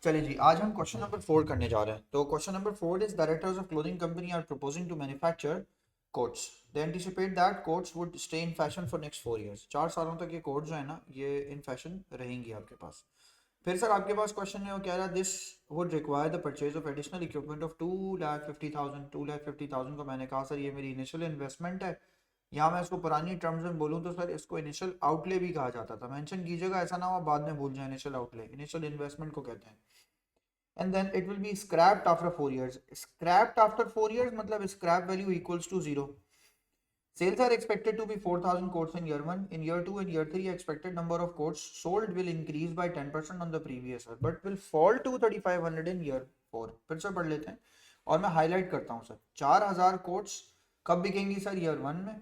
चलिए जी, आज हम क्वेश्चन नंबर 4 करने जा रहे हैं। तो question number 4 is directors of clothing company are proposing to manufacture coats. They anticipate that coats would stay in fashion for next 4 years। 4 सालों तक ये कोट जो है ना, ये इन फैशन रहेंगी आपके पास। फिर सर आपके पास क्वेश्चन है, वो कह रहा है this would require the purchase of additional equipment of 2,50,000। 2,50,000 को मैंने कहा सर ये मेरी इनिशियल इन्वेस्टमेंट है। यहाँ मैं इसको पुरानी टर्म्स में बोलूँ तो सर इसको इनिशियल आउटले भी कहा जाता था। मेंशन कीजिएगा, ऐसा ना हो बाद में भूल जाए। इनिशियल आउटले इनिशियल इन्वेस्टमेंट को कहते हैं। And then it will be scrapped after 4 years. Scrapped after 4 years मतलब scrap value equals to 0. Sales are expected to be 4,000 coats in year 1. In year 2 and year 3, expected number of coats sold will increase by 10% on the previous year, but will fall to 3,500 in year 4. फिर से पढ़ लेते हैं और मैं highlight करता हूँ sir. 4,000 quotes कब बिकेंगी सर? ईयर 1 में।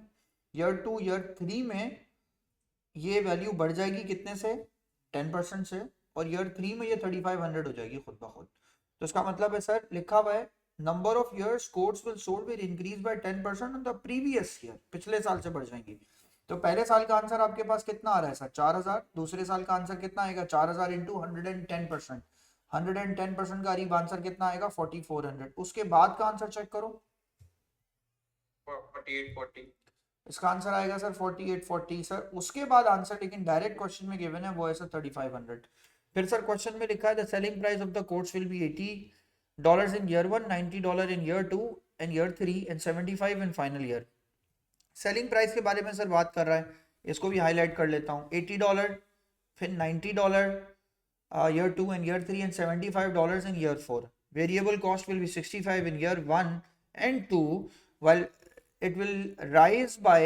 ईयर 2 ईयर 3 में ये वैल्यू बढ़ जाएगी कितने से? 10% से। और ईयर 3 में ये 3,500 हो जाएगी खुद ब खुद। तो इसका मतलब है सर, लिखा हुआ है number of years quotes will sold will increase by 10% on the previous year. पिछले साल से बढ़ जाएंगी। तो पहले साल का आंसर आपके पास कितना आ रहा है सर? 4,000। दूसरे साल का आंसर कितना आएगा? 4,000 इंटू 110%। 110% का करीब आंसर कितना आएगा? 4,400। उसके बाद का आंसर चेक करो। 4840। इसका आंसर आएगा सर 4840 सर। उसके बाद आंसर लेकिन डायरेक्ट क्वेश्चन में गिवन है वो है सर 3,500। फिर सर क्वेश्चन में लिखा है the selling price of the quotes will be $80 in year 1, $90 in year 2 and year 3 and 75 in final year. Selling price के बारे में सर बात कर रहा है, इसको भी हाईलाइट कर लेता हूँ। $80, फिर $90 year 2 and year 3 and $75 in year 4। Variable cost will be 65 in year 1 and 2, while it will rise by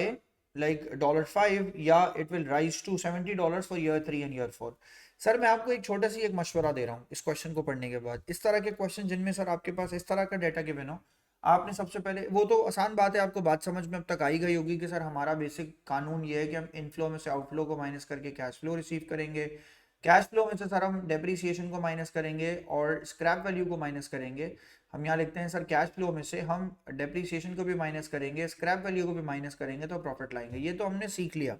like $5 या it will rise to $70 for year 3 and year 4। Sir मैं आपको एक छोटा सी एक मशवरा दे रहा हूँ इस क्वेश्चन को पढ़ने के बाद। इस तरह के क्वेश्चन जिनमें सर आपके पास इस तरह का डाटा गिवन हो, आपने सबसे पहले, वो तो आसान बात है, आपको बात समझ में अब तक आई गई होगी कि सर हमारा बेसिक कानून ये है कि हम इनफ्लो में से आउटफ्लो को माइनस करके कैश फ्लो रिसीव करेंगे। कैश फ्लो में से सर हम डेप्रीसिएशन को माइनस करेंगे और स्क्रैप वैल्यू को माइनस करेंगे। हम यहाँ लिखते हैं सर कैश फ्लो में से हम डेप्रीसिएशन को भी माइनस करेंगे, स्क्रैप वैल्यू को भी माइनस करेंगे तो प्रॉफिट लाएंगे। ये तो हमने सीख लिया।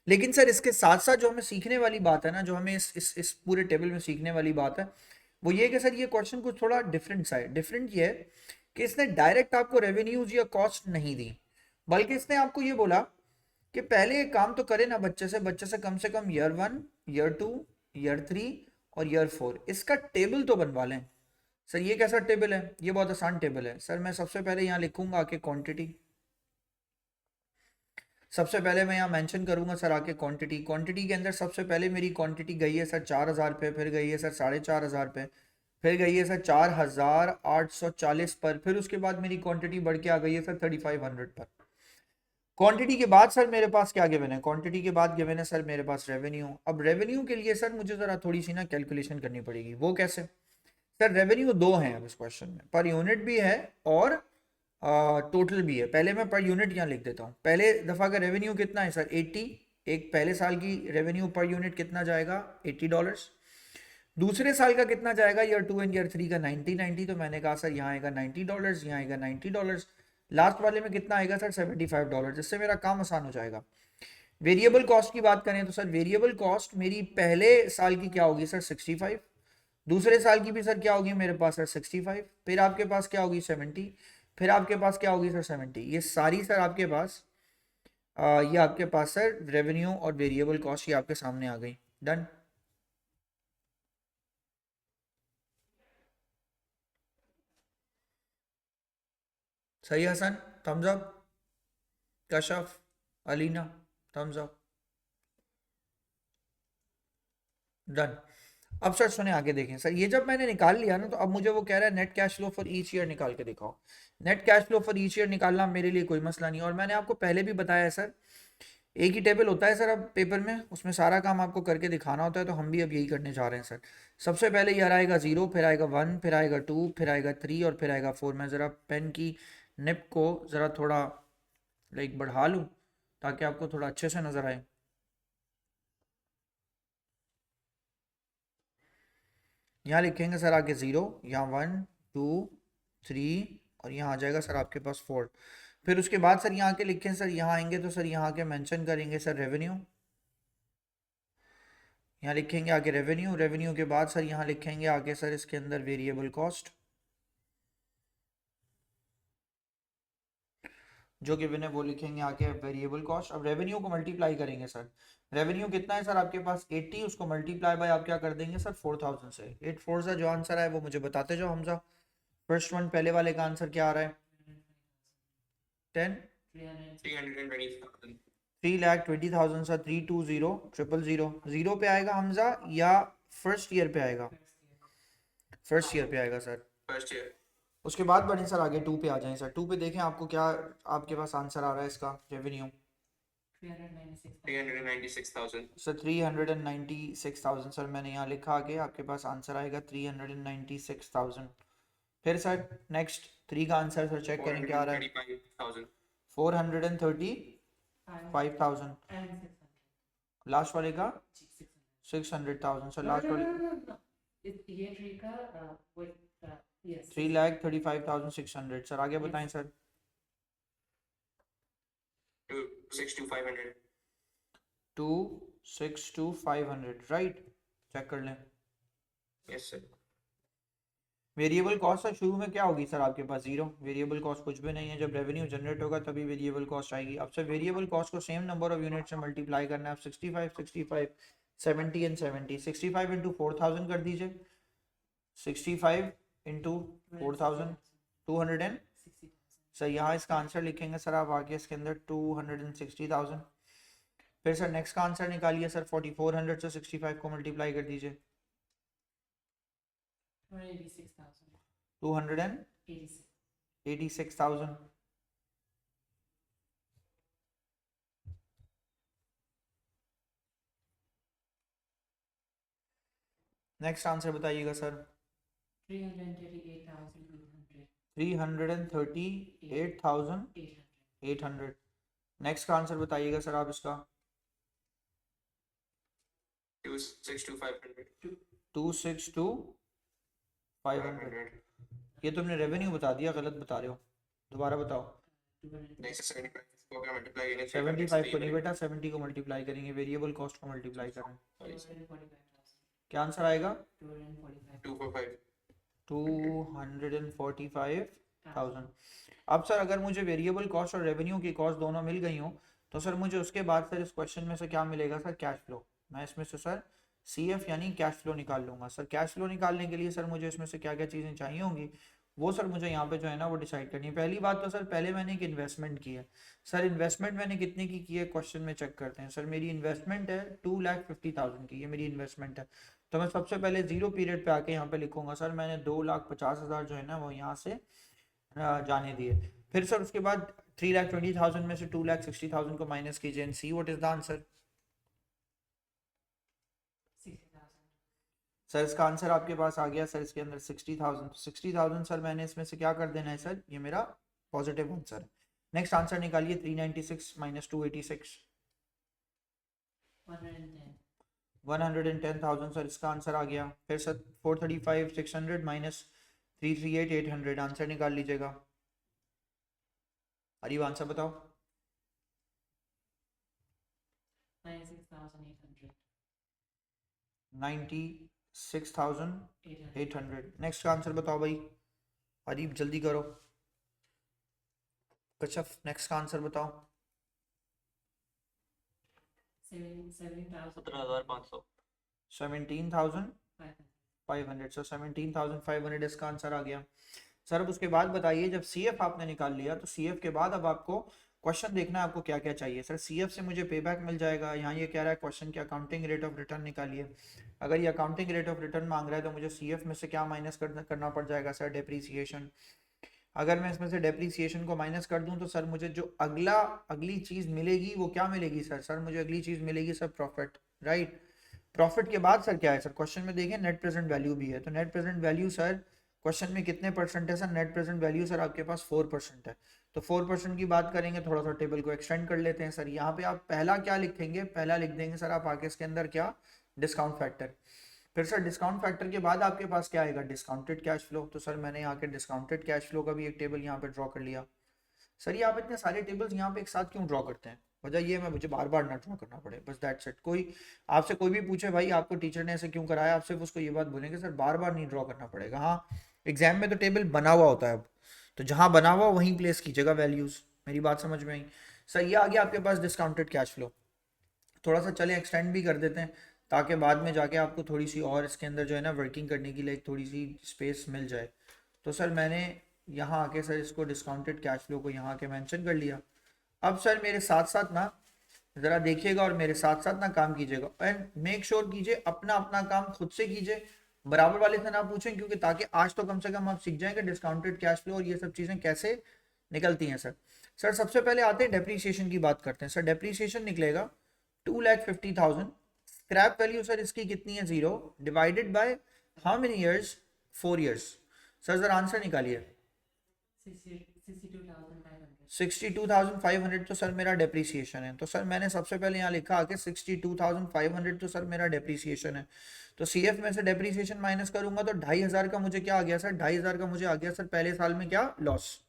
लेकिन सर इसके साथ साथ जो हमें सीखने वाली बात है ना, जो हमें इस पूरे टेबल में सीखने वाली बात है, वो ये कि सर ये क्वेश्चन कुछ थोड़ा डिफरेंट सा है। डिफरेंट ये है कि इसने डायरेक्ट आपको रेवेन्यूज या कॉस्ट नहीं दी, बल्कि इसने आपको ये बोला कि पहले एक काम तो करे ना बच्चे से कम ईयर 1, ईयर 2, ईयर 3 और ईयर 4 इसका टेबल तो बनवा लें। सर ये कैसा टेबल है? ये बहुत आसान टेबल है सर। मैं सबसे पहले यहाँ लिखूंगा कि क्वांटिटी। सबसे पहले मैं यहाँ मेंशन करूंगा सर आके क्वांटिटी। क्वांटिटी के अंदर सबसे पहले मेरी क्वांटिटी गई है सर 4,000 पे, फिर गई है सर 4,500 पे, फिर गई है सर 4,840 पर, फिर उसके बाद मेरी क्वांटिटी बढ़ के आ गई है सर 3,500 पर। क्वांटिटी के बाद सर मेरे पास क्या गिवन है? क्वांटिटी के बाद गिवन है सर मेरे पास रेवेन्यू। अब रेवेन्यू के लिए सर मुझे ज़रा थोड़ी सी ना कैलकुलेशन करनी पड़ेगी। वो कैसे? सर रेवेन्यू दो हैं अब इस क्वेश्चन में, पर यूनिट भी है और टोटल भी है। पहले मैं पर यूनिट यहाँ लिख देता हूँ। पहले दफ़ा का रेवेन्यू कितना है सर? 80। एक पहले साल की रेवेन्यू पर यूनिट कितना जाएगा? $80। दूसरे साल का कितना जाएगा? ईयर 2 एंड ईयर 3 का 90। तो मैंने कहा सर यहाँ आएगा $90, यहाँ आएगा $90। लास्ट वाले में कितना आएगा सर? $75, जिससे मेरा काम आसान हो जाएगा। वेरिएबल कॉस्ट की बात करें तो सर वेरिएबल कॉस्ट मेरी पहले साल की क्या होगी सर? 65। दूसरे साल की भी सर क्या होगी मेरे पास सर? 65। फिर आपके पास क्या होगी? 70। फिर आपके पास क्या होगी सर? 70। ये सारी सर आपके पास ये आपके पास सर रेवेन्यू और वेरिएबल कॉस्ट ये आपके सामने आ गई। डन। सही है Hasan? Thumbs up. Kashaf, Alina, thumbs up. Done. अब सर सुने, आगे देखें सर। ये जब मैंने निकाल लिया ना, तो अब मुझे वो कह रहा है net cash flow for each year निकाल के दिखाओ। Net cash flow for each year निकालना मेरे लिए कोई मसला नहीं है, और मैंने आपको पहले भी बताया है सर, एक ही टेबल होता है सर अब पेपर में, उसमें सारा काम आपको करके दिखाना होता है। तो हम भी अब यही करने जा रहे हैं सर। सबसे पहले ईयर आएगा 0, फिर आएगा 1, फिर आएगा 2, फिर आएगा 3 और फिर आएगा 4। मैं ज़रा पेन की निप को ज़रा थोड़ा लाइक बढ़ा लूँ ताकि आपको थोड़ा अच्छे से नज़र आए। यहाँ लिखेंगे सर आगे 0, यहाँ 1, 2, 3 और यहाँ आ जाएगा सर आपके पास 4। फिर उसके बाद सर यहाँ के लिखें सर, यहाँ आएंगे तो सर यहाँ के मेंशन करेंगे सर रेवेन्यू। यहाँ लिखेंगे आगे रेवेन्यू, रेवेन्यू के बाद सर यहाँ लिखेंगे आगे सर इसके अंदर वेरिएबल कॉस्ट, जो गिवन है वो लिखेंगे आगे वेरिएबल कॉस्ट। अब रेवेन्यू को मल्टीप्लाई करेंगे सर, रेवेन्यू कितना है सर आपके पास 80, उसको मल्टीप्लाई बाय आप क्या कर देंगे सर 4000 से। 8 4 से जो आंसर है वो मुझे बताते जाओ हमजा। फर्स्ट वन पहले वाले का आंसर क्या आ रहा है 10 3,20,000 सर 320,000 पे आएगा हमजा या फर्स्ट ईयर पे आएगा? फर्स्ट ईयर पे आएगा सर, फर्स्ट ईयर। उसके बाद बढ़ें सर आगे 2 पे आ जाएं सर। 2 पे देखें आपको क्या आपके पास आंसर आ रहा है इसका रेवेन्यू 396,000 सर 396,000 सर मैंने यहाँ लिखा आगे आपके पास आंसर आएगा 396,000। फिर सर नेक्स्ट 3 का आंसर सर चेक करें क्या आ रहा है 435,000। लास्ट वाले का 600,000 सर लास्ट वाले 3,35,600 सर। आगे बताएं सर 262,500 राइट, चेक कर लें। Yes sir. Variable cost sir शुरू में क्या होगी सर आपके पास जीरो, वेरिएबल कॉस्ट कुछ भी नहीं है। जब रेवेन्यू जनरेट होगा तभी वेरिएबल कॉस्ट आएगी। अब सर वेरिएबल कॉस्ट को सेम नंबर ऑफ यूनिट से मल्टीप्लाई करना है। आप 65 65 70 एंड 70 65 इंटू 4000 कर दीजिए। 65 इंटू 4000 200 सर यहाँ इसका आंसर लिखेंगे सर आप आगे इसके अंदर 260,000। फिर सर नेक्स्ट का आंसर निकालिए सर 4400 से 65 को मल्टीप्लाई कर दीजिए 286,000। नेक्स्ट आंसर बताइएगा सर 338,800। नेक्स्ट का आंसर बताइएगा सर आप इसका 262,500। ये तुमने रेवेन्यू बता दिया, गलत बता रहे हो, दोबारा बताओ। 75 को नहीं बेटा 70 को मल्टीप्लाई करेंगे, वेरिएबल कॉस्ट को मल्टीप्लाई करें। क्या आंसर आएगा 245,000। अब सर अगर मुझे वेरिएबल कॉस्ट और रेवेन्यू की कॉस्ट दोनों मिल गई हो तो सर मुझे उसके बाद सर इस क्वेश्चन में से क्या मिलेगा सर कैश फ्लो। मैं इसमें से सर CF यानी कैश फ्लो निकाल लूंगा। सर कैश फ्लो निकालने के लिए सर मुझे इसमें से क्या क्या चीज़ें चाहिए होंगी वो सर मुझे यहाँ पे जो है ना वो डिसाइड करनी है। पहली बात तो सर पहले मैंने एक इन्वेस्टमेंट की है। सर इन्वेस्टमेंट मैंने कितने की है क्वेश्चन में चेक करते हैं। सर मेरी इन्वेस्टमेंट है 2,50,000 की, ये मेरी इन्वेस्टमेंट है। तो मैं सबसे पहले जीरो पीरियड पे आके यहाँ पे लिखूंगा सर मैंने 2,50,000 जो है ना वो यहाँ से जाने दिए। फिर सर उसके बाद 3,20,000 में से 2,60,000 को माइनस कीजिए and see what is the answer. Sir इसका आंसर आपके पास आ गया सर इसके अंदर 60,000। 60,000 सर मैंने इसमें से क्या कर देना है सर, ये मेरा पॉजिटिव आंसर है। नेक्स्ट आंसर निकालिए 396 माइनस 286 110,000 सर इसका आंसर आ गया। फिर सर 435,600 माइनस 338,800 आंसर निकाल लीजिएगा। अरीब आंसर बताओ 96,800। नेक्स्ट का आंसर बताओ भाई, अरीब जल्दी करो। कशफ नेक्स्ट का आंसर बताओ 17,500 सर 17,500 इसका आंसर आ गया। सर अब उसके बाद बताइए जब CF आपने निकाल लिया तो CF के बाद अब आपको क्वेश्चन देखना है आपको क्या क्या चाहिए। सर CF से मुझे पे बैक मिल जाएगा। यहाँ ये कह रहा है क्वेश्चन की अकाउंटिंग रेट ऑफ रिटर्न निकालिए। अगर ये अकाउंटिंग रेट ऑफ रिटर्न मांग रहा है तो मुझे CF में से क्या माइनस करना पड़ जाएगा सर डेप्रीसिएशन। अगर मैं इसमें से डेप्रीसिएशन को माइनस कर दूं तो सर मुझे जो अगली चीज़ मिलेगी वो क्या मिलेगी सर मुझे अगली चीज़ मिलेगी सर प्रॉफिट, राइट। प्रॉफिट के बाद सर क्या है सर क्वेश्चन में देखें नेट प्रेजेंट वैल्यू भी है। तो net present value sir question में कितने परसेंट है sir, net present value sir आपके पास 4% है। तो 4% की बात करेंगे, थोड़ा सा टेबल को एक्सटेंड कर लेते हैं सर। यहाँ पे आप पहला क्या लिखेंगे, पहला लिख देंगे सर आप आगे इसके अंदर क्या डिस्काउंट फैक्टर। फिर सर डिस्काउंट फैक्टर के बाद आपके पास क्या आएगा डिस्काउंटेड कैश फ्लो। तो सर मैंने यहाँ के डिस्काउंटेड कैश फ्लो का भी एक टेबल यहाँ पे ड्रॉ कर लिया। सर ये आप इतने सारे टेबल्स यहाँ पे एक साथ क्यों ड्रॉ करते हैं, वजह ये मैं मुझे बार बार ना ड्रॉ करना पड़े, बस दैट्स इट। कोई आपसे कोई भी पूछे भाई आपको टीचर ने ऐसे क्यों कराया, आप सिर्फ उसको ये बात बोलेंगे सर बार बार नहीं ड्रॉ करना पड़ेगा। हाँ एग्जाम में तो टेबल बना हुआ होता है अब, तो जहाँ बना हुआ वहीं प्लेस कीजिएगा वैल्यूज। मेरी बात समझ में आई? सर ये आ गया आपके पास डिस्काउंटेड कैश फ्लो। थोड़ा सा चले एक्सटेंड भी कर देते हैं ताकि बाद में जाके आपको थोड़ी सी और इसके अंदर जो है ना वर्किंग करने की लाइक थोड़ी सी स्पेस मिल जाए। तो सर मैंने यहाँ आके सर इसको डिस्काउंटेड कैश फ्लो को यहाँ आके मेंशन कर लिया। अब सर मेरे साथ साथ ना ज़रा देखिएगा और मेरे साथ साथ ना काम कीजिएगा एंड मेक श्योर कीजिए अपना अपना काम खुद से कीजिए, बराबर वाले से ना पूछें, क्योंकि ताकि आज तो कम से कम आप सीख जाएं कि डिस्काउंटेड कैश फ्लो और ये सब चीज़ें कैसे निकलती हैं। सर सर सबसे पहले आते हैं डेप्रीसिएशन की बात करते हैं। सर डेप्रीसिएशन निकलेगा 2,50,000। स्क्रैप वैल्यू सर इसकी कितनी है, 0, divided by how many years, 4 years. Sir जरा आंसर निकालिए। 62,500 तो सर मेरा डेप्रीसिएशन है। तो सर मैंने सबसे पहले यहाँ लिखा कि 62,500 तो सर मेरा डेप्रीसिएशन है। तो सीएफ में से डेप्रीसिएशन माइनस करूंगा तो 2,500 का मुझे क्या आ गया सर, 2,500 का मुझे आ गया सर पहले साल में क्या लॉस।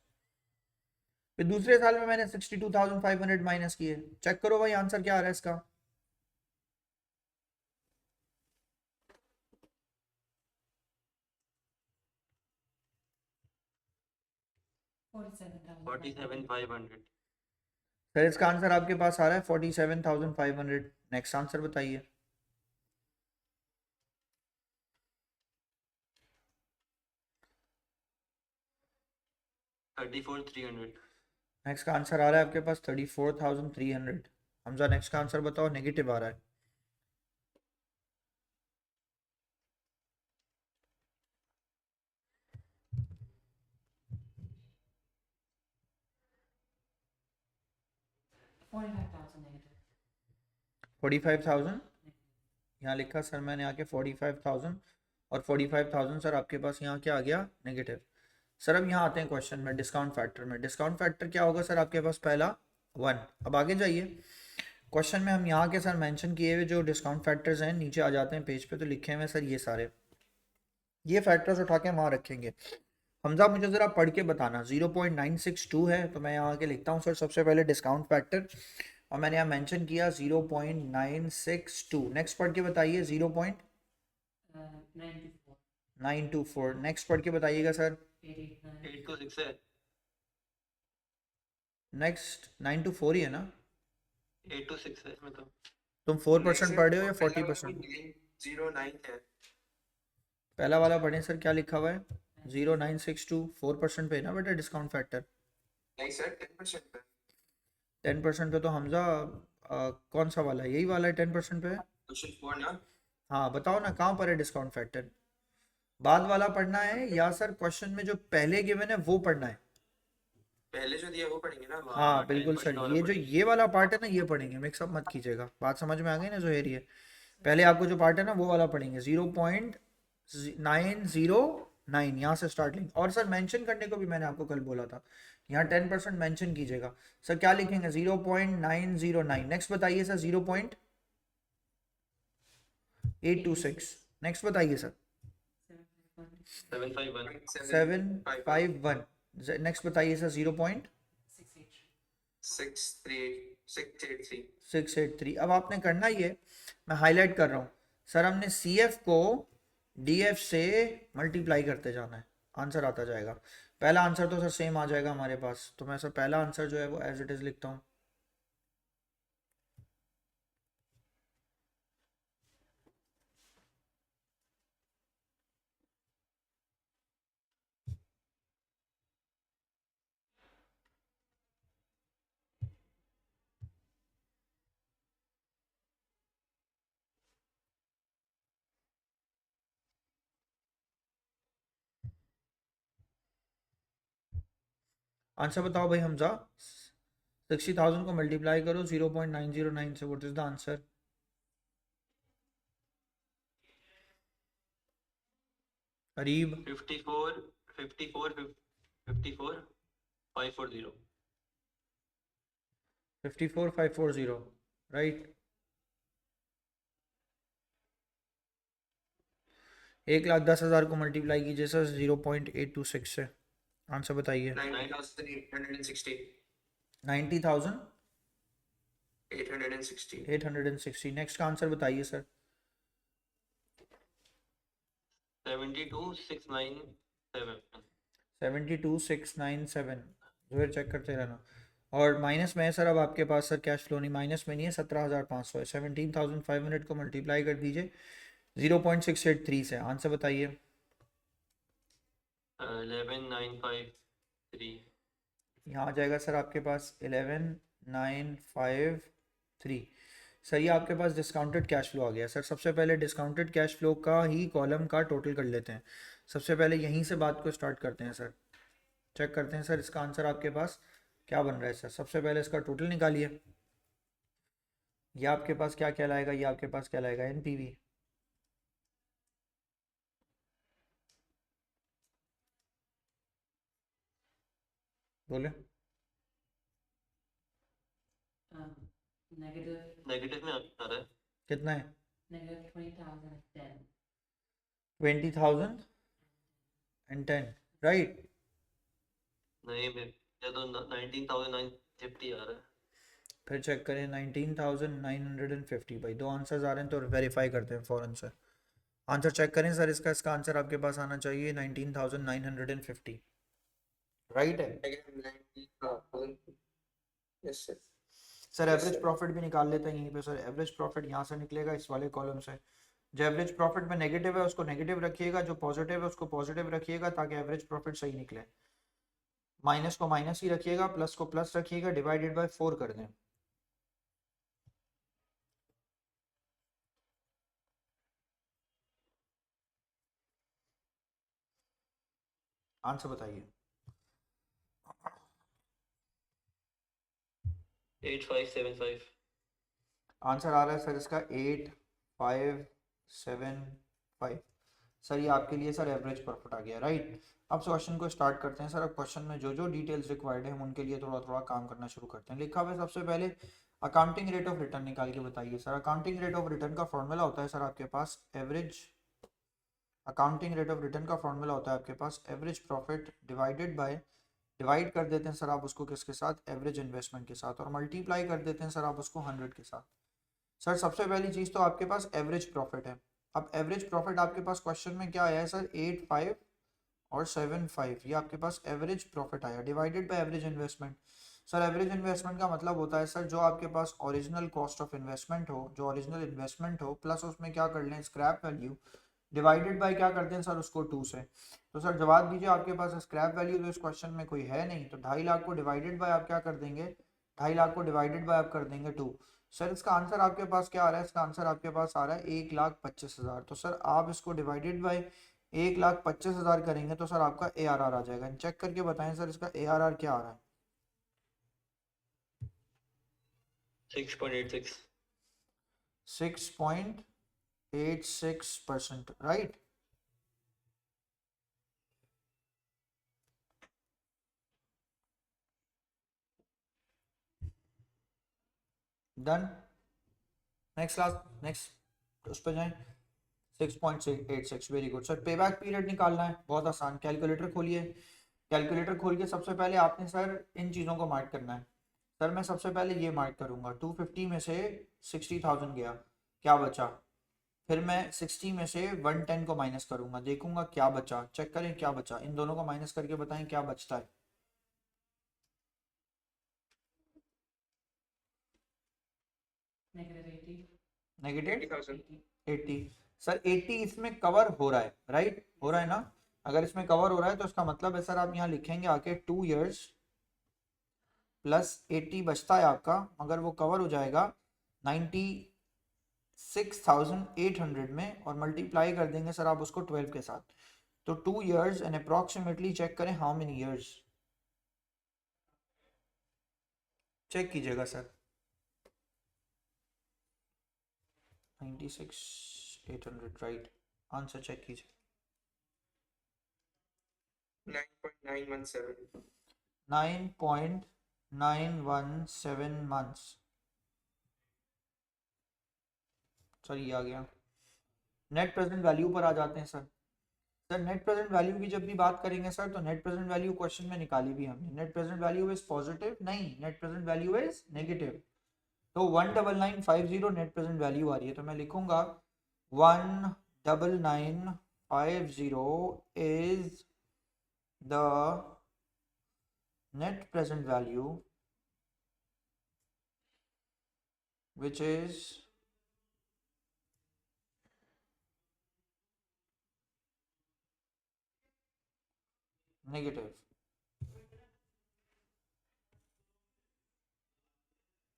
फिर दूसरे साल में मैंने 62,500 माइनस किए। चेक करो भाई आंसर क्या आ रहा है इसका। 47,500। सर इसका आंसर आपके पास आ रहा है 47,500। नेक्स्ट आंसर बताइए। नेक्स्ट का आंसर आ रहा है आपके पास 34,300। हमजा नेक्स्ट का आंसर बताओ, नेगेटिव आ रहा है। negative 45,000 यहाँ लिखा सर मैंने आके 45,000 और 45,000 सर आपके पास यहाँ क्या आ गया, नेगेटिव। सर अब यहाँ आते हैं क्वेश्चन में डिस्काउंट फैक्टर में। डिस्काउंट फैक्टर क्या होगा सर आपके पास, पहला 1। अब आगे जाइए क्वेश्चन में हम यहाँ के सर मेंशन किए हुए जो डिस्काउंट फैक्टर्स हैं नीचे आ जाते हैं पेज पे, तो लिखे हुए सर ये सारे ये फैक्टर्स उठा के वहाँ रखेंगे। हमजा मुझे ज़रा पढ़ के बताना। 0.962 है तो मैं यहाँ आके लिखता हूँ सर सबसे पहले डिस्काउंट फैक्टर, और मैंने यहाँ मेंशन किया 0.962। नेक्स्ट पढ़ के बताइए 0.924। नेक्स्ट पढ़ के बताइएगा सर। 826 है। नेक्स्ट 924 ही है ना, 826 है इसमें तो। तुम 4% पढ़ रहे हो या 40%? 09 है। पहला वाला पढ़ें सर, क्या लिखा हुआ है 0.962, 4% पे है ना बेटा डिस्काउंट फैक्टर। नहीं सर 10% पे। 10% पे तो हमजा कौन सा वाला है, यही वाला है 10% पे है। क्वेश्चन 4 ना। हाँ बताओ ना कहाँ पर है डिस्काउंट फैक्टर, बाद वाला पढ़ना है या सर क्वेश्चन में जो पहले गिवन है वो पढ़ना है? पहले जो दिया वो पढ़ेंगे ना। हाँ बिल्कुल सर, ये जो ये वाला पार्ट है ना ये पढ़ेंगे, मिक्सअप मत कीजिएगा। बात समझ में आ गई ना जोहेरी है? पहले आपको जो पार्ट है ना वो वाला पढ़ेंगे। 0.909 यहाँ से स्टार्ट लेंगे। और सर मेंशन करने को भी मैंने आपको कल बोला था, यहाँ 10% मेंशन कीजिएगा। सर क्या लिखेंगे 0.909। नेक्स्ट बताइए सर 0.826। नेक्स्ट बताइए सर 751। नेक्स्ट बताइए सर 0.683। अब आपने करना ये, मैं हाईलाइट कर रहा हूँ सर, हमने सी एफ को डी एफ से मल्टीप्लाई करते जाना है, आंसर आता जाएगा। पहला आंसर तो सर सेम आ जाएगा हमारे पास, तो मैं सर पहला आंसर जो है वो एज इट इज लिखता हूँ। आंसर बताओ भाई हमजा। 60,000 को मल्टीप्लाई करो 0.909 से, व्हाट इज द आंसर? करीब 54 540। 54,540 राइट। 1,10,000 को मल्टीप्लाई कीजिए सर 0.826 से, आंसर बताइए। 9,860। 90,000 860 860। नेक्स्ट का आंसर बताइए सर। 72697 72697। फिर चेक करते रहना। और माइनस में है सर, अब आपके पास सर कैश फ्लो नहीं, माइनस में नहीं है, 17,500 है। 17,500 को मल्टीप्लाई कर दीजिए 0.683 से। आंसर बताइए। 11953 यहाँ आ जाएगा सर आपके पास 11953। सर ये आपके पास डिस्काउंटेड कैश फ्लो आ गया सर। सबसे पहले डिस्काउंटेड कैश फ्लो का ही कॉलम का टोटल कर लेते हैं। सबसे पहले यहीं से बात को स्टार्ट करते हैं सर। चेक करते हैं सर इसका आंसर आपके पास क्या बन रहा है सर। सबसे पहले इसका टोटल निकालिए। ये आपके पास क्या कहलाएगा, ये आपके पास कहलाएगा एनपीवी। बोले नेगेटिव में आ रहा है। कितना है? -20,010 20,010, राइट। नहीं मेरे तो 19,950 आ रहा है। फिर चेक करें 19,950। भाई दो आंसर्स आ रहे हैं तो वेरीफाई करते हैं फ़ौरन से। आंसर चेक करें सर इसका। इसका आंसर आपके पास आना चाहिए 19,950, राइट है yes sir. Sir. Yes, average sir. Profit भी निकाल लेते हैं यहीं पे सर। एवरेज प्रॉफिट यहाँ से निकलेगा इस वाले कॉलम से। जो एवरेज प्रॉफिट में नेगेटिव है उसको नेगेटिव रखिएगा, जो पॉजिटिव है उसको पॉजिटिव रखिएगा, ताकि एवरेज प्रॉफिट सही निकले। माइनस को माइनस ही रखिएगा, प्लस को प्लस रखिएगा, डिवाइडेड बाय 4 कर दें। आंसर बताइए। 8575 आंसर आ रहा है सर इसका 8575। सर ये आपके लिए सर एवरेज प्रॉफिट आ गया, राइट। अब क्वेश्चन को स्टार्ट करते हैं सर। अब क्वेश्चन में जो जो डिटेल्स रिक्वायर्ड है हम उनके लिए थोड़ा थोड़ा काम करना शुरू करते हैं। लिखा हुआ है सबसे पहले अकाउंटिंग रेट ऑफ रिटर्न निकाल के बताइए sir. Accounting rate of return का फॉर्मूला होता है सर आपके पास average. Accounting rate of return का फॉर्मूला होता है आपके पास average profit divided by, divide कर देते हैं सर आप उसको किसके साथ, एवरेज इन्वेस्टमेंट के साथ, और मल्टीप्लाई कर देते हैं सर आप उसको 100 के साथ। सर सबसे पहली चीज़ तो आपके पास एवरेज प्रॉफिट है। अब एवरेज प्रॉफिट आपके पास क्वेश्चन में क्या आया है सर, 85 और 75। ये आपके पास एवरेज प्रॉफिट आया divided by average investment. Sir average investment का मतलब होता है सर जो आपके पास ओरिजिनल कॉस्ट ऑफ इन्वेस्टमेंट हो, जो ओरिजिनल इन्वेस्टमेंट हो, प्लस उसमें क्या कर लें स्क्रैप वैल्यू, डिवाइडेड बाय क्या करते हैं सर उसको 2 से। तो सर जवाब दीजिए। आपके पास स्क्रैप वैल्यू तो इस क्वेश्चन में कोई है नहीं, तो 2.5 लाख को डिवाइडेड बाय आप क्या कर देंगे, 2.5 लाख को डिवाइडेड बाय आप कर देंगे 2। सर इसका आंसर आपके पास क्या आ रहा है, इसका आंसर आपके पास आ रहा है 1,25,000। तो सर आप इसको डिवाइडेड बाय 1,25,000 करेंगे तो सर आपका ARR आ जाएगा। चेक करके बताएं सर इसका ARR क्या आ रहा है। 6.86 6.86%, right. Done. Next class, next उस पर जाएं। 6.86, वेरी गुड सर। पे बैक पीरियड निकालना है, बहुत आसान। कैलकुलेटर खोलिए। कैलकुलेटर खोल के सबसे पहले आपने सर इन चीज़ों को मार्क करना है। सर मैं सबसे पहले ये मार्क करूंगा 250 में से 60,000 गया, क्या बचा। फिर मैं 60 में से 110 को माइनस करूंगा, देखूंगा क्या बचा। चेक करें क्या बचा, इन दोनों को माइनस करके बताएं क्या बचता है। -80 नेगेटिव 80,000 80। सर 80 इसमें कवर हो रहा है, राइट, हो रहा है ना। अगर इसमें कवर हो रहा है तो इसका मतलब है सर आप यहाँ लिखेंगे आके 2 years प्लस 80 बचता है आपका, मगर वो कवर हो जाएगा 96,800 में, और मल्टीप्लाई कर देंगे सर आप उसको 12 के साथ। तो 2 years एंड अप्रॉक्सीमेटली चेक करें हाउ मेनी years। चेक कीजिएगा सर। 96,800, राइट। आंसर चेक कीजिए। 9.917 9.917 months। सर ये आ गया। नेट प्रेजेंट वैल्यू पर आ जाते हैं sir. Sir net present value की जब भी बात करेंगे सर, तो नेट प्रेजेंट वैल्यू क्वेश्चन में निकाली भी हमने। Net present value is positive नहीं, net present value is negative. तो 19950 नेट प्रेजेंट वैल्यू आ रही है, तो मैं लिखूंगा 19950 is the net present value which is negative.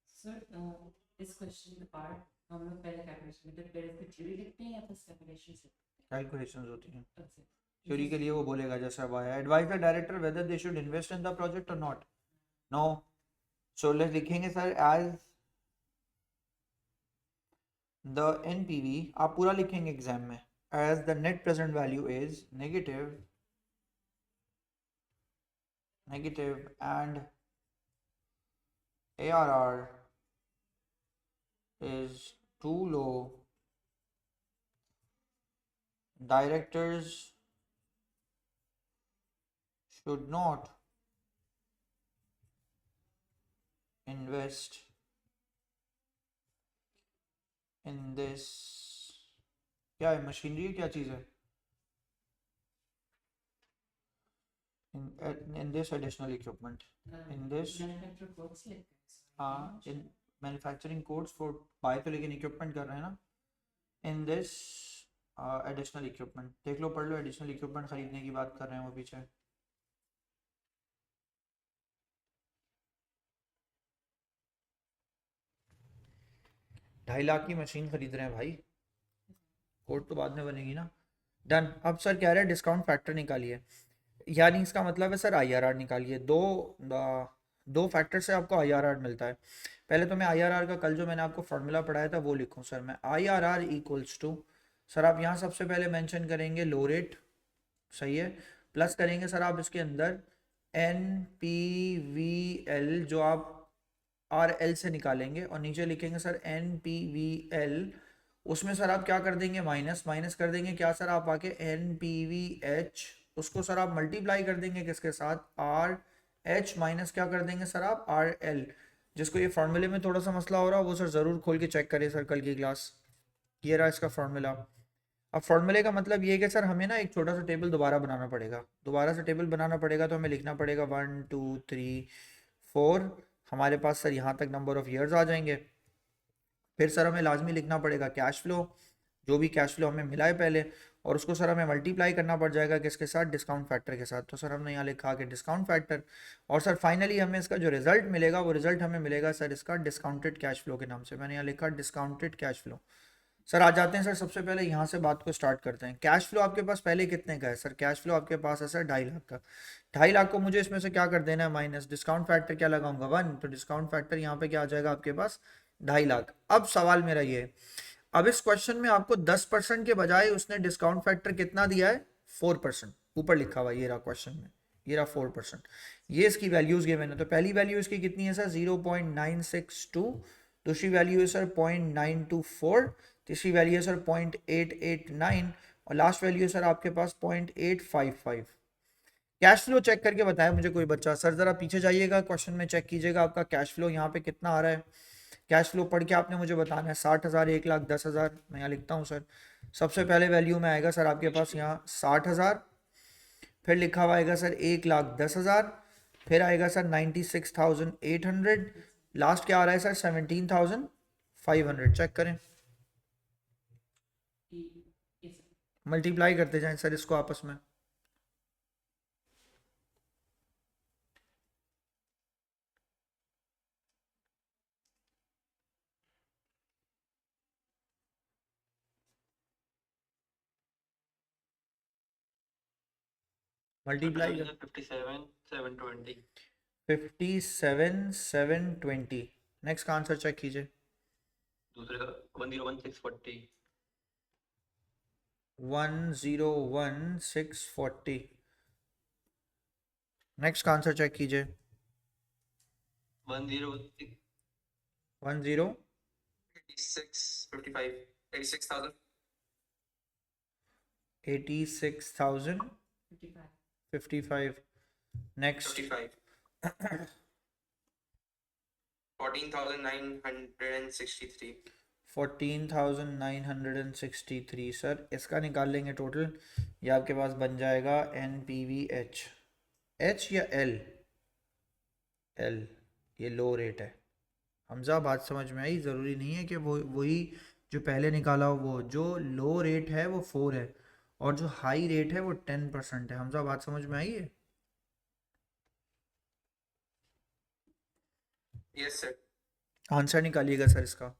Sir, इस क्वेश्चन का पार्ट हम लोग पहले कैलकुलेशन में पहले इसको थ्योरी लिखते हैं या फिर कैलकुलेशन से? Calculations होती हैं अच्छा, थ्योरी के लिए, वो बोलेगा जैसे अब आया advise the director whether they should invest in the project और नॉट. नो, सो लेट्स लिखेंगे सर एज द NPV, आप पूरा लिखेंगे एग्जाम में, as the net present value is negative and ARR is too low. Directors should not invest in this. क्या है machinery है, क्या चीज़ है? In this additional equipment. In this, manufacture codes लिखते हैं हाँ, in manufacturing codes for buy तो लेकिन equipment कर रहे हैं ना. In this additional equipment, देख लो पढ़ लो, additional equipment खरीदने की बात कर रहे हैं वो पीछे. $2.5 लाख की मशीन खरीद रहे हैं भाई, कोड तो बाद में बनेगी ना. डन. अब सर कह रहे हैं डिस्काउंट फैक्टर निकालिए, यानी इसका मतलब है सर IRR निकालिए. दो फैक्टर से आपको IRR मिलता है. पहले तो मैं IRR का कल जो मैंने आपको फॉर्मूला पढ़ाया था वो लिखूं सर. मैं IRR इक्वल्स टू, सर आप यहाँ सबसे पहले मेंशन करेंगे लो रेट, सही है, प्लस करेंगे सर आप इसके अंदर NPVL जो आप RL से निकालेंगे, और नीचे लिखेंगे सर NPVL, उसमें सर आप क्या कर देंगे, माइनस कर देंगे क्या सर, आप आके NPVH, उसको सर आप मल्टीप्लाई कर देंगे किसके साथ, RH, माइनस क्या कर देंगे सर आप RL. जिसको ये फॉर्मूले में थोड़ा सा मसला हो रहा है वो सर ज़रूर खोल के चेक करें सर कल की क्लास. ये रहा इसका फॉर्मूला. अब फॉर्मूले का मतलब ये है कि सर हमें ना एक छोटा सा टेबल दोबारा बनाना पड़ेगा. दोबारा से टेबल बनाना पड़ेगा तो हमें लिखना पड़ेगा 1 2 3 4, हमारे पास सर यहाँ तक नंबर ऑफ ईयर्स आ जाएंगे. फिर सर हमें लाजमी लिखना पड़ेगा कैश फ्लो, जो भी कैश फ्लो हमें मिला है पहले, और उसको सर हमें मल्टीप्लाई करना पड़ जाएगा किसके साथ, डिस्काउंट फैक्टर के साथ. तो सर हमने यहाँ लिखा कि डिस्काउंट फैक्टर, और सर फाइनली हमें इसका जो रिजल्ट मिलेगा वो रिजल्ट हमें मिलेगा सर इसका डिस्काउंटेड कैश फ्लो के नाम से. मैंने यहाँ लिखा डिस्काउंटेड कैश फ्लो. सर आ जाते हैं सर, सबसे पहले यहाँ से बात को स्टार्ट करते हैं. कैश फ्लो आपके पास पहले कितने का है सर, कैश फ्लो आपके पास है सर 2.5 लाख का. 2.5 लाख को मुझे इसमें से क्या कर देना है, माइनस. डिस्काउंट फैक्टर क्या लगाऊंगा 1, तो डिस्काउंट फैक्टर यहाँ पे क्या आ जाएगा आपके पास 2.5 लाख. अब सवाल मेरा ये है, अब इस क्वेश्चन में आपको 10% के बजाय उसने डिस्काउंट फैक्टर कितना दिया है, 4%. ऊपर लिखा हुआ ये रहा क्वेश्चन में, ये रहा 4%. ये इसकी वैल्यूज गिवन है. तो पहली वैल्यू इसकी कितनी है सर 0.962, दूसरी वैल्यू है सर 0.924, तीसरी वैल्यू है सर 0.889, और लास्ट वैल्यू है सर आपके पास 0.855. कैश फ्लो चेक करके बताया मुझे कोई बच्चा. सर जरा पीछे जाइएगा, क्वेश्चन में चेक कीजिएगा आपका कैश फ्लो यहाँ पे कितना आ रहा है. कैश फ्लो पढ़ के आपने मुझे बताना है. 60,000, 1,10,000. मैं यहाँ लिखता हूँ सर. सबसे पहले वैल्यू में आएगा सर आपके पास यहाँ 60,000, फिर लिखा हुआ आएगा सर 1,10,000, फिर आएगा सर 96,800, लास्ट क्या आ रहा है सर 17,500. चेक करें, मल्टीप्लाई करते जाएं सर इसको आपस में. मल्टीप्लाई 57,720. 57,720. नेक्स्ट का आंसर चेक कीजिए. दूसरे का 101,640. 101,640. नेक्स्ट का आंसर चेक कीजिए. 106. 10 86,55. 86,000. 86,055. नेक्स्ट 55. 14,963. 14,963 सर, इसका निकाल लेंगे टोटल, ये आपके पास बन जाएगा NPV एच या एल, ये लो रेट है। हमजा बात समझ में आई? ज़रूरी नहीं है कि वो वही जो पहले निकाला हो, वो जो लो रेट है वो 4 है और जो हाई रेट है वो 10% है। हमजा बात समझ में आई है? Yes sir. आंसर निकालिएगा सर इसका।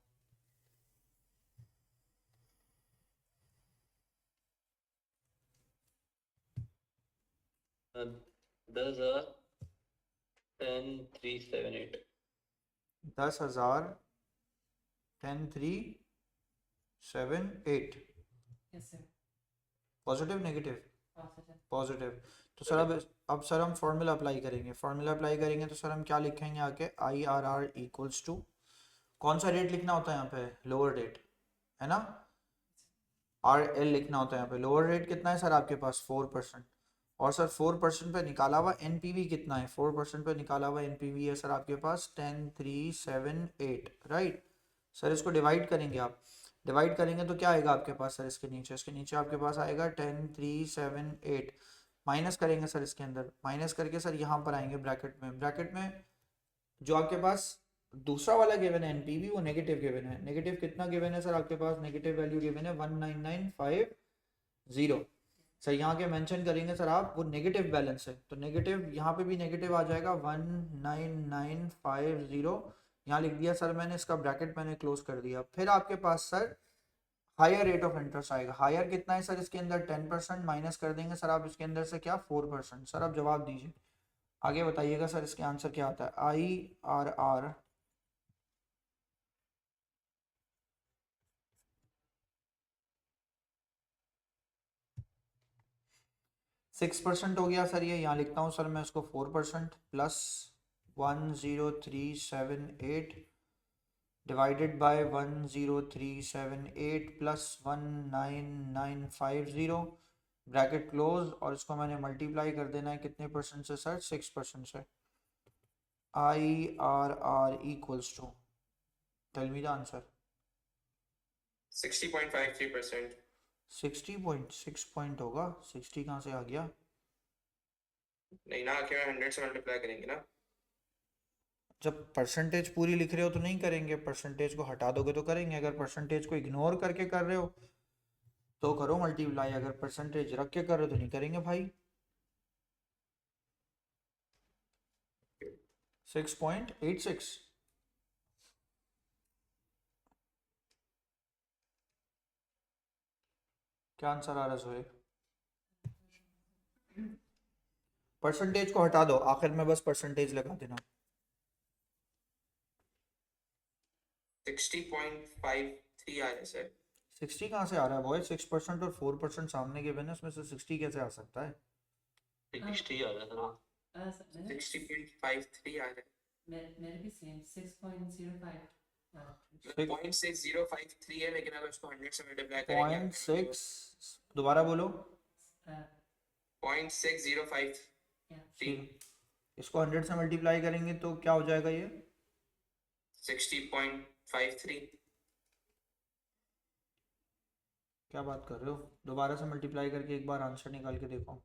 Uh, 10,378. 10,000 10,378। Yes sir. Positive negative? Positive. Positive. तो सर अब सर हम फार्मूला अप्लाई करेंगे। फार्मूला अप्लाई करेंगे तो सर हम क्या लिखेंगे आके, IRR इक्वल्स टू, कौन सा रेट लिखना होता है यहाँ पे? लोअर रेट है ना, RL लिखना होता है यहाँ पे। लोअर रेट कितना है सर आपके पास? 4%। और सर 4% पे निकाला हुआ NPV कितना है? 4% पे निकाला हुआ NPV है सर आपके पास 10,378, राइट। सर इसको डिवाइड करेंगे आप, डिवाइड करेंगे तो क्या आएगा आपके पास सर? इसके नीचे आपके पास आएगा 10,378, माइनस करेंगे सर इसके अंदर, माइनस करके सर यहाँ पर आएंगे ब्रैकेट में जो आपके पास दूसरा वाला गिवन है NPV, वो नेगेटिव गिवन है। नेगेटिव कितना गिवन है सर आपके पास? नेगेटिव वैल्यू गिवन है 19950। सर यहाँ के मेंशन करेंगे सर आप, वो नेगेटिव बैलेंस है तो नेगेटिव यहाँ पे भी नेगेटिव आ जाएगा 19950, यहाँ लिख दिया सर मैंने, इसका ब्रैकेट मैंने क्लोज कर दिया। फिर आपके पास sir higher rate of interest आएगा। हायर कितना है सर इसके अंदर? 10%, माइनस कर देंगे सर आप इसके अंदर से क्या? 4%। सर आप जवाब दीजिए, आगे बताइएगा सर इसके आंसर क्या आता है। IRR 6% हो गया सर, ये यहाँ लिखता हूँ सर मैं इसको 4% plus 10378 divided by 10378 plus 19950, bracket close, और इसको मैंने मल्टीप्लाई कर देना है कितने परसेंट से सर? 6% से। IRR equals to, tell me the answer. 60.53%. 60.6 point होगा, 60 कहाँ से आ गया? नहीं ना, आखिर में 100 से मल्टीप्लाई करेंगे ना। जब परसेंटेज पूरी लिख रहे हो तो नहीं करेंगे, परसेंटेज को हटा दोगे तो करेंगे। अगर परसेंटेज को इग्नोर करके कर रहे हो तो करो मल्टीप्लाई, अगर परसेंटेज रख के कर रहे हो तो नहीं करेंगे भाई। 6.86। क्या आंसर आ रहा है सोहेब? परसेंटेज को हटा दो, आखिर में बस परसेंटेज लगा देना। 60.53 आ रहा है सर। 60 कहाँ से आ रहा है बॉय? 6% और 4% सामने के बिना उसमें से 60 कैसे आ सकता है? 60 आ रहा था ना। मेरे 60.53 आ रहा है। मेरे भी सेम 6.05। 0.6053 है, लेकिन अगर उसको 100 से मल्टीप्लाई करेंगे 0.6, दोबारा बोलो। 0.6053। इसको 100 से मल्टीप्लाई करेंगे तो क्या हो जाएगा ये? 60.53। क्या बात कर रहे हो? दोबारा से मल्टीप्लाई करके एक बार आंसर निकाल के देखो।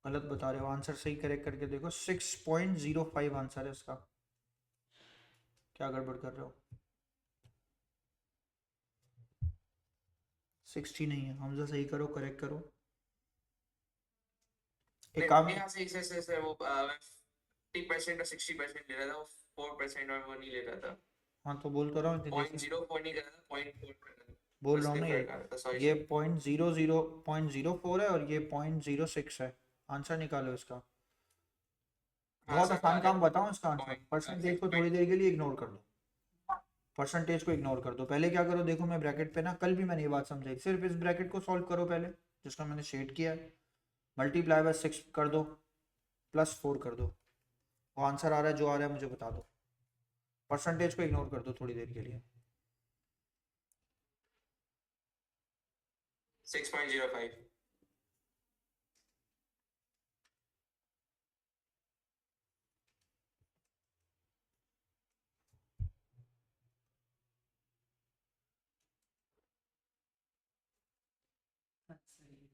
गलत बता रहे हो, आंसर सही करेक्ट करके देखो। 6.05 आंसर है इसका। क्या गड़बड़ कर रहे हो? 60 नहीं है हमजा, सही करो, करेक्ट करो। एक काम, यहाँ से इसे वो 50% और 60% ले रहा था, वो 4% और वो नहीं ले रहा था। हाँ तो बोल तो रहा हूँ, 0.04 नहीं कर रहा था, 0.4 कर रहा था। बोल रहा हूँ ना, फर्क आ रहा था, sorry ये sir। 0.04 है और ये 0.06 है। आंसर निकालो इसका। हाँ बहुत सर, आसान काम बताऊँ इसका आंसर। point- परसेंटेज को थोड़ी देर के लिए इग्नोर कर दो, परसेंटेज को इग्नोर कर दो। पहले क्या करो, देखो मैं ब्रैकेट पे ना, कल भी मैंने ये बात समझाई, सिर्फ इस ब्रैकेट को सॉल्व करो पहले, जिसका मैंने शेड किया है, मल्टीप्लाई बाय 6 कर दो, प्लस 4 कर दो, वो आंसर आ रहा है जो आ रहा है मुझे बता दो। परसेंटेज को इग्नोर कर दो थोड़ी देर के लिए। 6.05।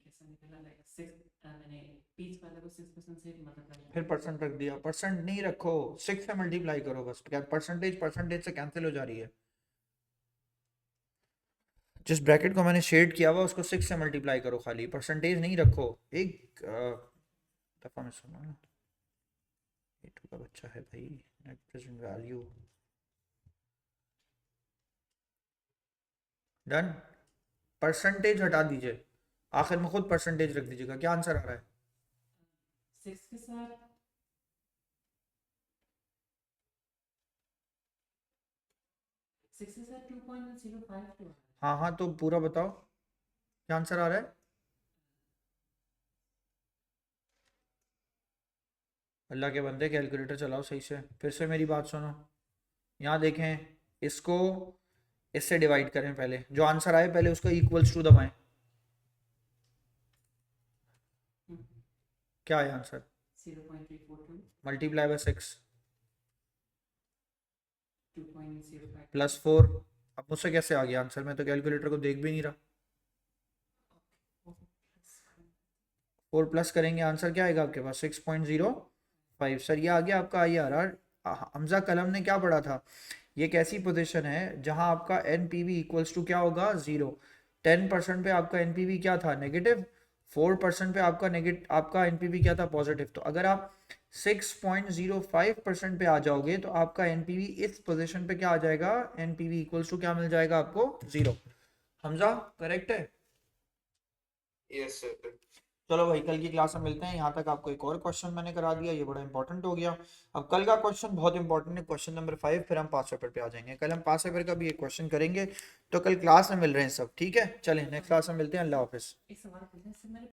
कैसे निकला लाइक 6 मैंने बीच वाले को 6% से मल्टीप्लाई फिर परसेंट रख दिया, परसेंट नहीं रखो, 6 से मल्टीप्लाई करो बस, क्या परसेंटेज परसेंटेज से कैंसिल हो जा रही है। जिस ब्रैकेट को मैंने शेड किया हुआ उसको 6 से मल्टीप्लाई करो, खाली परसेंटेज नहीं रखो। एक दफा में सुनो ना, A2 का बच्चा है भाई, net present value done. Percentage हटा दीजिए, आखिर में खुद परसेंटेज रख दीजिएगा। क्या आंसर आ रहा है? 6 के साथ 2.052 हाँ हाँ, तो पूरा बताओ क्या आंसर आ रहा है। अल्लाह के बंदे कैलकुलेटर चलाओ सही से। फिर से मेरी बात सुनो, यहाँ देखें, इसको इससे डिवाइड करें, पहले जो आंसर आए पहले उसको इक्वल्स टू दबाएं। क्या है आंसर? 0.342 multiply by 6 2.05 plus 4। अब मुझसे कैसे आ गया आंसर? मैं तो कैलकुलेटर को देख भी नहीं रहा। 4 प्लस करेंगे आंसर क्या आएगा आपके पास? 6.05। सर ये आ गया आपका IRR। हमजा कलम ने क्या पढ़ा था? ये एक ऐसी पोजीशन है जहां आपका NPV इक्वल्स टू क्या होगा? 0। 10% पे आपका NPV क्या था? नेगेटिव। 4% पे आपका NPV क्या था? पॉजिटिव। तो अगर आप 6.05% पे आ जाओगे तो आपका NPV इस पोजीशन पे क्या आ जाएगा? NPV इक्वल्स टू क्या मिल जाएगा आपको? 0। हमजा करेक्ट है? Yes, sir. चलो भाई, कल की क्लास में मिलते हैं। यहाँ तक आपको एक और क्वेश्चन मैंने करा दिया, ये बड़ा इंपॉर्टेंट हो गया। अब कल का क्वेश्चन बहुत इंपॉर्टेंट है, क्वेश्चन नंबर 5, फिर हम पास पेपर पे आ जाएंगे। कल हम पास पेपर का भी एक क्वेश्चन करेंगे। तो कल क्लास में मिल रहे हैं सब, ठीक है? चलें नेक्स्ट क्लास में मिलते हैं। अल्लाह हाफिज़। एक सवाल पूछना है सर, मैंने